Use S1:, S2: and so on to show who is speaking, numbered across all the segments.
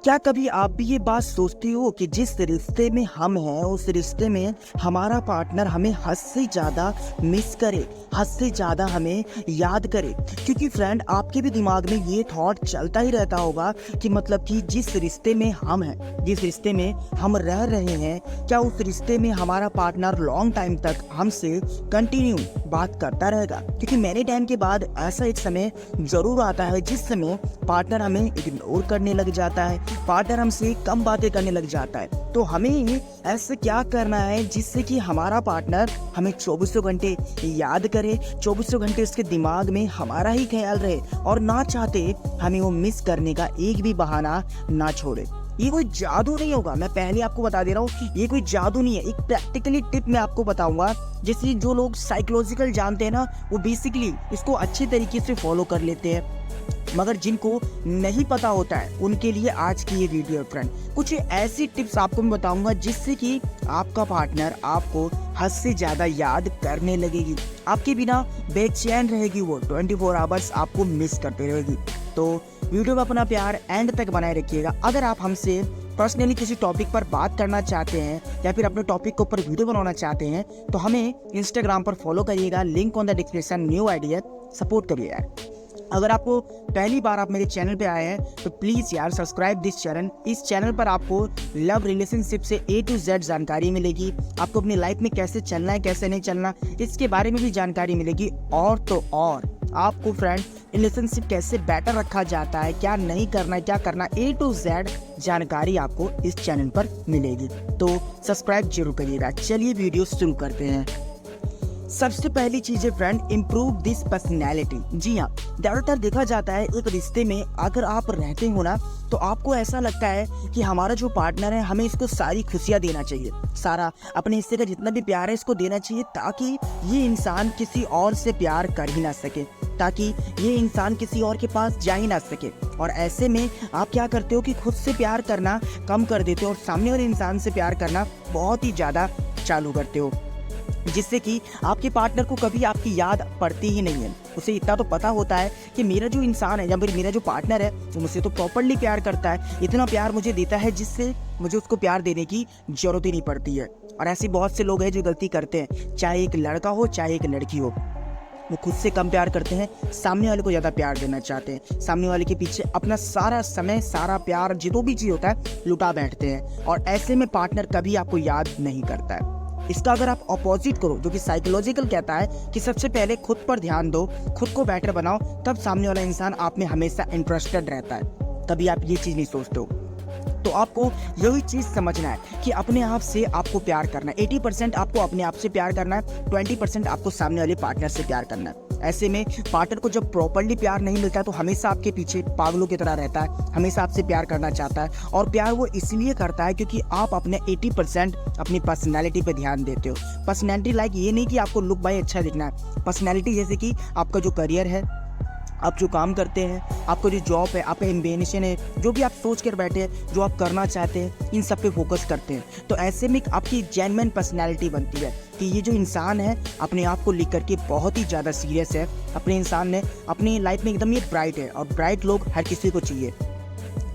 S1: क्या कभी आप भी ये बात सोचते हो कि जिस रिश्ते में हम हैं उस रिश्ते में हमारा पार्टनर हमें हद से ज़्यादा मिस करे, हद से ज़्यादा हमें याद करे? क्योंकि फ्रेंड, आपके भी दिमाग में ये थॉट चलता ही रहता होगा कि मतलब कि जिस रिश्ते में हम हैं, जिस रिश्ते में हम रह रहे हैं, क्या उस रिश्ते में हमारा पार्टनर लॉन्ग टाइम तक हमसे कंटिन्यू बात करता रहेगा? क्योंकि मेरे टाइम के बाद ऐसा एक समय ज़रूर आता है जिस समय पार्टनर हमें इग्नोर करने लग जाता है, पार्टनर हमसे कम बातें करने लग जाता है। तो हमें ऐसे क्या करना है जिससे कि हमारा पार्टनर हमें 24 घंटे याद करे, 24 घंटे उसके दिमाग में हमारा ही ख्याल रहे और ना चाहते हमें वो मिस करने का एक भी बहाना ना छोड़े। ये कोई जादू नहीं होगा, मैं पहले आपको बता दे रहा हूँ, ये कोई जादू नहीं है। एक प्रैक्टिकली टिप मैं आपको बताऊंगा, जैसे जो लोग साइकोलॉजिकल जानते हैं ना, वो बेसिकली इसको अच्छे तरीके से फॉलो कर लेते हैं, मगर जिनको नहीं पता होता है उनके लिए आज की ये वीडियो फ्रेंड। कुछ ऐसी टिप्स आपको मैं बताऊंगा जिससे कि आपका पार्टनर आपको हद से ज़्यादा याद करने लगेगी, आपके बिना बेचैन रहेगी, वो 24 आवर्स आपको मिस करते रहेगी। तो वीडियो में अपना प्यार एंड तक बनाए रखिएगा। अगर आप हमसे पर्सनली किसी टॉपिक पर बात करना चाहते हैं या फिर अपने टॉपिक के ऊपर वीडियो बनाना चाहते हैं तो हमें इंस्टाग्राम पर फॉलो करिएगा, link on the description, new I D है, सपोर्ट करिए यार। अगर आपको पहली बार आप मेरे चैनल पे आए हैं तो प्लीज़ यार सब्सक्राइब दिस चैनल। इस चैनल पर आपको लव रिलेशनशिप से A to Z जानकारी मिलेगी, आपको अपनी लाइफ में कैसे चलना है कैसे नहीं चलना इसके बारे में भी जानकारी मिलेगी, और तो और आपको फ्रेंड रिलेशनशिप कैसे बेटर रखा जाता है, क्या नहीं करना है क्या करना, A to Z जानकारी आपको इस चैनल पर मिलेगी। तो सब्सक्राइब जरूर करिएगा। चलिए वीडियो शुरू करते हैं। सबसे पहली चीज है फ्रेंड, इम्प्रूव दिस पर्सनैलिटी। जी हाँ, ज़्यादातर देखा जाता है एक रिश्ते में अगर आप रहते हो ना तो आपको ऐसा लगता है कि हमारा जो पार्टनर है हमें इसको सारी खुशियाँ देना चाहिए, सारा अपने हिस्से का जितना भी प्यार है इसको देना चाहिए, ताकि ये इंसान किसी और से प्यार कर ही ना सके, ताकि ये इंसान किसी और के पास जा ही ना सके। और ऐसे में आप क्या करते हो कि खुद से प्यार करना कम कर देते हो और सामने वाले इंसान से प्यार करना बहुत ही ज़्यादा चालू करते हो, जिससे कि आपके पार्टनर को कभी आपकी याद पड़ती ही नहीं है। उसे इतना तो पता होता है कि मेरा जो इंसान है या फिर मेरा जो पार्टनर है वो मुझसे तो प्रॉपर्ली प्यार करता है, इतना प्यार मुझे देता है जिससे मुझे उसको प्यार देने की जरूरत ही नहीं पड़ती है। और ऐसे बहुत से लोग हैं जो गलती करते हैं, चाहे एक लड़का हो चाहे एक लड़की हो, वो खुद से कम प्यार करते हैं, सामने वाले को ज़्यादा प्यार देना चाहते हैं, सामने वाले के पीछे अपना सारा समय सारा प्यार जो भी चीज़ होता है लुटा बैठते हैं, और ऐसे में पार्टनर कभी आपको याद नहीं करता है। इसका अगर आप अपोजिट करो, जो कि साइकोलॉजिकल कहता है कि सबसे पहले खुद पर ध्यान दो, खुद को बेटर बनाओ, तब सामने वाला इंसान आप में हमेशा इंटरेस्टेड रहता है। कभी आप ये चीज़ नहीं सोचते हो। तो आपको यही चीज़ समझना है कि अपने आप से आपको प्यार करना है। 80% आपको अपने आप से प्यार करना है, 20% आपको सामने वाले पार्टनर से प्यार करना है। ऐसे में पार्टनर को जब प्रॉपर्ली प्यार नहीं मिलता है तो हमेशा आपके पीछे पागलों की तरह रहता है, हमेशा आपसे प्यार करना चाहता है, और प्यार वो इसलिए करता है क्योंकि आप अपने 80% अपनी पर्सनैलिटी पे ध्यान देते हो। पर्सनैलिटी लाइक ये नहीं कि आपको लुक बाई अच्छा दिखना है, पर्सनैलिटी जैसे कि आपका जो करियर है, आप जो काम करते हैं, आपको जो जॉब है, आपका एम्बिशन है, जो भी आप सोच कर बैठे हैं, जो आप करना चाहते हैं, इन सब पे फोकस करते हैं। तो ऐसे में आपकी जेन्युइन पर्सनैलिटी बनती है कि ये जो इंसान है अपने आप को लेकर के बहुत ही ज़्यादा सीरियस है, अपने इंसान ने अपनी लाइफ में एकदम ये ब्राइट है, और ब्राइट लोग हर किसी को चाहिए।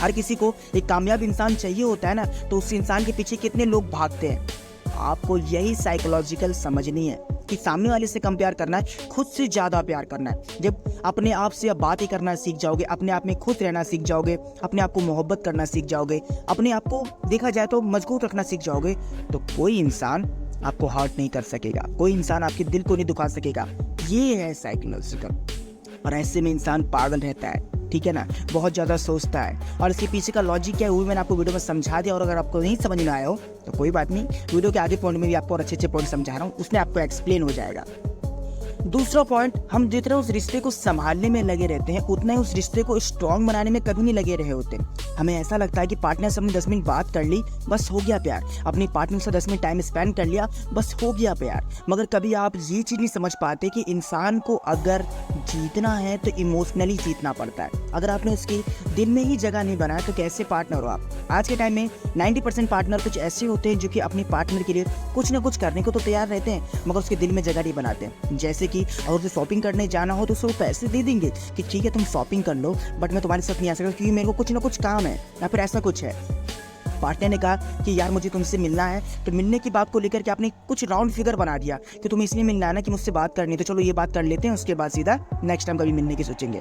S1: हर किसी को एक कामयाब इंसान चाहिए होता है ना, तो उस इंसान के पीछे कितने लोग भागते हैं। आपको यही साइकोलॉजिकल समझनी है कि सामने वाले से कम प्यार करना है, खुद से ज़्यादा प्यार करना है। जब अपने आप से आप बातें करना सीख जाओगे, अपने आप में खुश रहना सीख जाओगे, अपने आप को मोहब्बत करना सीख जाओगे, अपने आप को देखा जाए तो मजबूत रखना सीख जाओगे, तो कोई इंसान आपको हर्ट नहीं कर सकेगा, कोई इंसान आपके दिल को नहीं दुखा सकेगा। ये है साइकोलॉजिकल। और ऐसे में इंसान पागल रहता है, ठीक है ना, बहुत ज़्यादा सोचता है। और इसके पीछे का लॉजिक क्या है वो मैंने आपको वीडियो में समझा दिया, और अगर आपको नहीं समझ में आया हो तो कोई बात नहीं, वीडियो के आगे पॉइंट में भी आपको और अच्छे पॉइंट समझा रहा हूँ, उसमें आपको एक्सप्लेन हो जाएगा। दूसरा पॉइंट, हम जितना उस रिश्ते को संभालने में लगे रहते हैं उतना ही उस रिश्ते को स्ट्रॉन्ग बनाने में कभी नहीं लगे रहे होते। हमें ऐसा लगता है कि पार्टनर से हमने 10 मिनट बात कर ली, बस हो गया प्यार, अपने पार्टनर से 10 मिनट टाइम स्पेंड कर लिया, बस हो गया प्यार। मगर कभी आप ये चीज़ नहीं समझ पाते कि इंसान को अगर जीतना है तो इमोशनली जीतना पड़ता है। अगर आपने उसकी दिल में ही जगह नहीं बनाया तो कैसे पार्टनर हो आप। आज के टाइम में 90% पार्टनर कुछ ऐसे होते हैं जो कि अपने पार्टनर के लिए कुछ ना कुछ करने को तो तैयार रहते हैं, मगर उसके दिल में जगह नहीं बनाते हैं। जैसे कि अगर उसे शॉपिंग करने जाना हो तो उसे वो पैसे दे देंगे कि ठीक है तुम शॉपिंग कर लो, बट मैं तुम्हारे साथ नहीं आ सकता क्योंकि मेरे को कुछ ना कुछ काम है, या फिर ऐसा कुछ है। पार्टनर ने कहा कि यार मुझे तुमसे मिलना है, तो मिलने की बात को लेकर के आपने कुछ राउंड फिगर बना दिया कि तुम्हें इसलिए मिलना है ना कि मुझसे बात करनी है, तो चलो ये बात कर लेते हैं, उसके बाद सीधा नेक्स्ट टाइम कभी मिलने की सोचेंगे।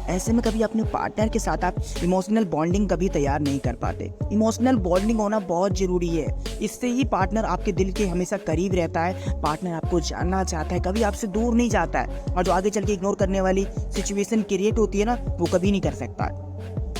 S1: ऐसे में कभी अपने पार्टनर के साथ आप इमोशनल बॉन्डिंग कभी तैयार नहीं कर पाते। इमोशनल बॉन्डिंग होना बहुत ज़रूरी है, इससे ही पार्टनर आपके दिल के हमेशा करीब रहता है, पार्टनर आपको जानना चाहता है, कभी आपसे दूर नहीं जाता है, और जो आगे चल के इग्नोर करने वाली सिचुएशन क्रिएट होती है ना, वो कभी नहीं कर सकता है,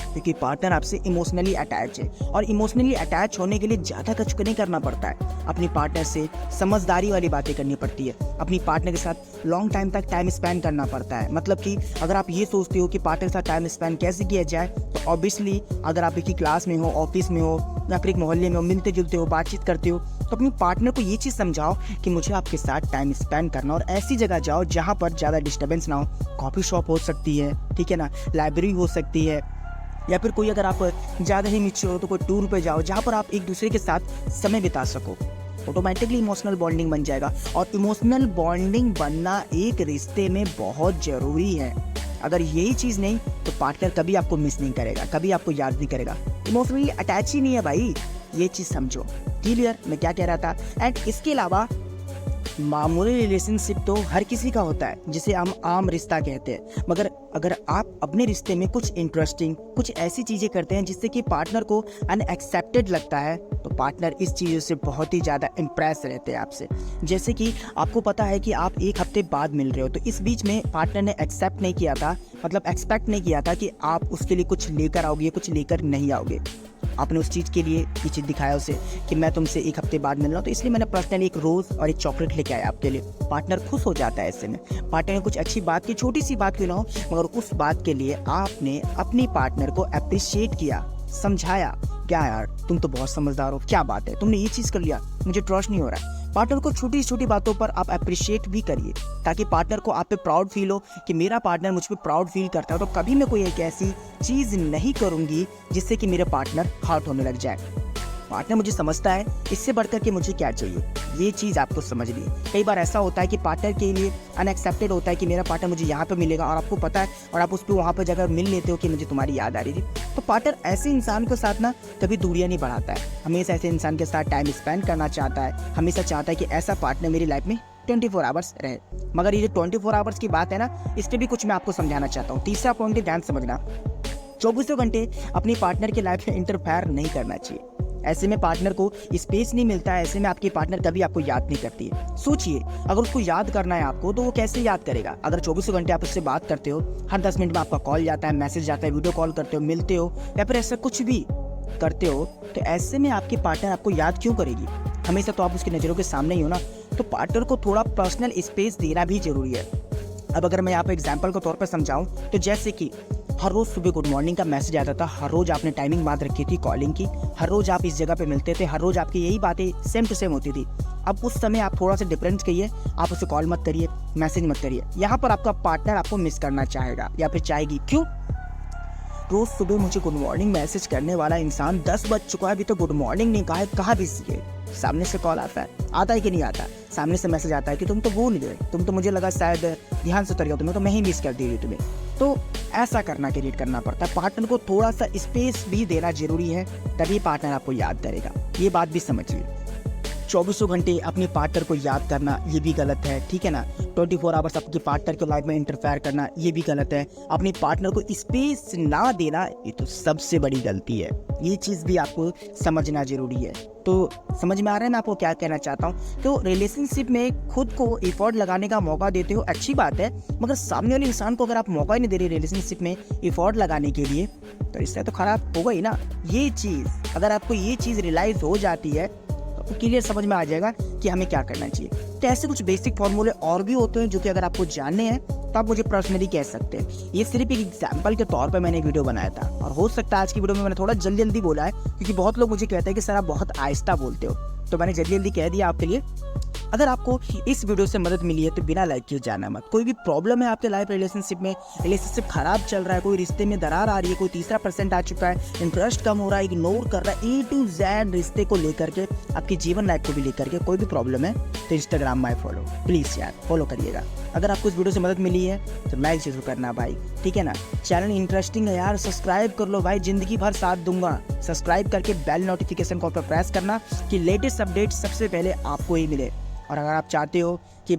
S1: क्योंकि पार्टनर आपसे इमोशनली अटैच है। और इमोशनली अटैच होने के लिए ज़्यादा कुछ नहीं करना पड़ता है, अपनी पार्टनर से समझदारी वाली बातें करनी पड़ती है, अपनी पार्टनर के साथ लॉन्ग टाइम तक टाइम स्पेंड करना पड़ता है। मतलब कि अगर आप ये सोचते हो कि पार्टनर के साथ टाइम स्पेंड कैसे किया जाए, तो ऑब्वियसली अगर आप एक ही क्लास में हो, ऑफिस में हो, या फिर एक मोहल्ले में हो, मिलते जुलते हो, बातचीत करते हो, तो अपनी पार्टनर को ये चीज़ समझाओ कि मुझे आपके साथ टाइम स्पेंड करना, और ऐसी जगह जाओ जहाँ पर ज़्यादा डिस्टर्बेंस ना हो। कॉफ़ी शॉप हो सकती है, ठीक है ना, लाइब्रेरी हो सकती है, या फिर कोई अगर आप ज़्यादा ही मिच्योर हो तो कोई टूर पे जाओ जहाँ पर आप एक दूसरे के साथ समय बिता सको। ऑटोमेटिकली इमोशनल बॉन्डिंग बन जाएगा, और इमोशनल बॉन्डिंग बनना एक रिश्ते में बहुत ज़रूरी है। अगर यही चीज़ नहीं तो पार्टनर कभी आपको मिस नहीं करेगा, कभी आपको याद नहीं करेगा, इमोशनली अटैच ही नहीं है भाई, ये चीज़ समझो। क्लियर मैं क्या कह रहा था। एंड इसके अलावा मामूली रिलेशनशिप तो हर किसी का होता है, जिसे हम आम रिश्ता कहते हैं, मगर अगर आप अपने रिश्ते में कुछ इंटरेस्टिंग, कुछ ऐसी चीज़ें करते हैं जिससे कि पार्टनर को अनएक्सेप्टेड लगता है, तो पार्टनर इस चीज़ों से बहुत ही ज़्यादा इम्प्रेस रहते हैं आपसे। जैसे कि आपको पता है कि आप एक हफ्ते बाद मिल रहे हो, तो इस बीच में पार्टनर ने एक्सेप्ट नहीं किया था, मतलब एक्सपेक्ट नहीं किया था कि आप उसके लिए कुछ लेकर आओगे, कुछ लेकर नहीं आओगे। आपने उस चीज़ के लिए ये चीज़ दिखाया उसे कि मैं तुमसे एक हफ्ते बाद मिल रहा हूँ, तो इसलिए मैंने पर्सनली एक रोज़ और एक चॉकलेट लेके आया आपके लिए। पार्टनर खुश हो जाता है ऐसे में। पार्टनर ने कुछ अच्छी बात की, छोटी सी बात क्यों ना हो, मगर उस बात के लिए आपने अपनी पार्टनर को अप्रिशिएट किया, समझाया, क्या यार तुम तो बहुत समझदार हो, क्या बात है तुमने ये चीज़ कर लिया, मुझे ट्रस्ट नहीं हो रहा है। पार्टनर को छोटी छोटी बातों पर आप अप्रिशिएट भी करिए, ताकि पार्टनर को आप पे प्राउड फील हो कि मेरा पार्टनर मुझ पे प्राउड फील करता है, तो कभी मैं कोई एक ऐसी चीज़ नहीं करूँगी जिससे कि मेरे पार्टनर हर्ट होने लग जाए। पार्टनर मुझे समझता है, इससे बढ़कर के मुझे क्या चाहिए, ये चीज़ आपको समझनी है। कई बार ऐसा होता है कि पार्टनर के लिए अनएक्सेप्टेड होता है कि मेरा पार्टनर मुझे यहाँ पे मिलेगा, और आपको पता है, और आप उस पर वहाँ पर जाकर मिल लेते हो कि मुझे तुम्हारी याद आ रही थी। तो पार्टनर ऐसे इंसान के साथ ना कभी दूरियाँ नहीं बढ़ाता है, हमेशा ऐसे इंसान के साथ टाइम स्पेंड करना चाहता है, हमेशा चाहता है कि ऐसा पार्टनर मेरी लाइफ में 24 आवर्स रहे। मगर ये जो 24 आवर्स की बात है ना, इस पर भी कुछ मैं आपको समझाना चाहता हूँ। तीसरा पॉइंट है, ध्यान समझना, 24 घंटे अपनी पार्टनर की लाइफ में इंटरफेयर नहीं करना चाहिए। ऐसे में पार्टनर को स्पेस नहीं मिलता है, ऐसे में आपकी पार्टनर कभी आपको याद नहीं करती है। सोचिए, अगर उसको याद करना है आपको, तो वो कैसे याद करेगा। अगर 24 घंटे आप उससे बात करते हो, हर 10 मिनट में आपका कॉल जाता है, मैसेज जाता है, वीडियो कॉल करते हो, मिलते हो, या फिर ऐसा कुछ भी करते हो, तो ऐसे में आपकी पार्टनर आपको याद क्यों करेगी। हमेशा तो आप उसकी नज़रों के सामने ही हो ना, तो पार्टनर को थोड़ा पर्सनल स्पेस देना भी जरूरी है। अब अगर मैं यहाँ पे एग्जाम्पल के तौर पर समझाऊँ, तो जैसे कि हर रोज़ सुबह गुड मॉर्निंग का मैसेज आता था, हर रोज़ आपने टाइमिंग बांध रखी थी कॉलिंग की, हर रोज़ आप इस जगह पे मिलते थे, हर रोज़ आपकी यही बातें सेम टू सेम होती थी। अब उस समय आप थोड़ा सा डिफरेंस करिए, आप उसे कॉल मत करिए, मैसेज मत करिए। यहाँ पर आपका पार्टनर आपको मिस करना चाहेगा या फिर चाहेगी। क्यों? रोज़ सुबह मुझे गुड मॉर्निंग मैसेज करने वाला इंसान 10 बज चुका है, अभी तो गुड मॉर्निंग नहीं कहा है, कहाँ बिजी है। सामने से कॉल आता है कि नहीं आता, सामने से मैसेज आता है कि तुम तो भूल गए, तुम तो मुझे लगा शायद ध्यान से उतर गया तुम्हें, तो मैं ही मिस कर दी रही तुम्हें। तो ऐसा करना क्रिएट करना पड़ता है। पार्टनर को थोड़ा सा स्पेस भी देना जरूरी है, तभी पार्टनर आपको याद करेगा। ये बात भी समझिए। 24 घंटे अपने पार्टनर को याद करना ये भी गलत है, ठीक है ना। 24 आवर्स अपने पार्टनर के लाइफ में इंटरफेयर करना ये भी गलत है। अपने पार्टनर को स्पेस ना देना ये तो सबसे बड़ी गलती है। ये चीज़ भी आपको समझना जरूरी है। तो समझ में आ रहा है मैं आपको क्या कहना चाहता हूँ। तो रिलेशनशिप में खुद को एफर्ट लगाने का मौका देते हो, अच्छी बात है, मगर सामने वाले इंसान को अगर आप मौका ही नहीं दे रहे रिलेशनशिप में एफर्ट लगाने के लिए, तो रिश्ता तो खराब होगा ही ना। ये चीज़ अगर आपको ये चीज़ रियलाइज हो जाती है तो क्लियर समझ में आ जाएगा कि हमें क्या करना चाहिए। तो ऐसे कुछ बेसिक फॉर्मूले और भी होते हैं जो कि अगर आपको जानने हैं तो आप मुझे पर्सनली कह सकते हैं। ये सिर्फ एक एग्जाम्पल के तौर पे मैंने वीडियो बनाया था, और हो सकता है आज की वीडियो में मैंने थोड़ा जल्दी बोला है, क्योंकि बहुत लोग मुझे कहते हैं कि सर आप बहुत आहिस्ता बोलते हो, तो मैंने जल्दी कह दिया आपके लिए। अगर आपको इस वीडियो से मदद मिली है तो बिना लाइक किए जाना मत। कोई भी प्रॉब्लम है आपके लाइफ रिलेशनशिप में, रिलेशनशिप खराब चल रहा है, कोई रिश्ते में दरार आ रही है, कोई तीसरा पर्सेंट आ चुका है, इंटरेस्ट कम हो रहा है, इग्नोर कर रहा है, A to Z रिश्ते को लेकर के, आपकी जीवन लाइफ को भी लेकर के कोई भी प्रॉब्लम है तो इंस्टाग्राम माय फॉलो, प्लीज़ यार फॉलो करिएगा। अगर आपको इस वीडियो से मदद मिली है तो लाइक जरूर करना भाई, ठीक है ना। चैनल इंटरेस्टिंग है यार, सब्सक्राइब कर लो भाई, जिंदगी भर साथ दूंगा। सब्सक्राइब करके बेल नोटिफिकेशन को प्रेस करना कि लेटेस्ट अपडेट सबसे पहले आपको ही मिले। और अगर आप चाहते हो कि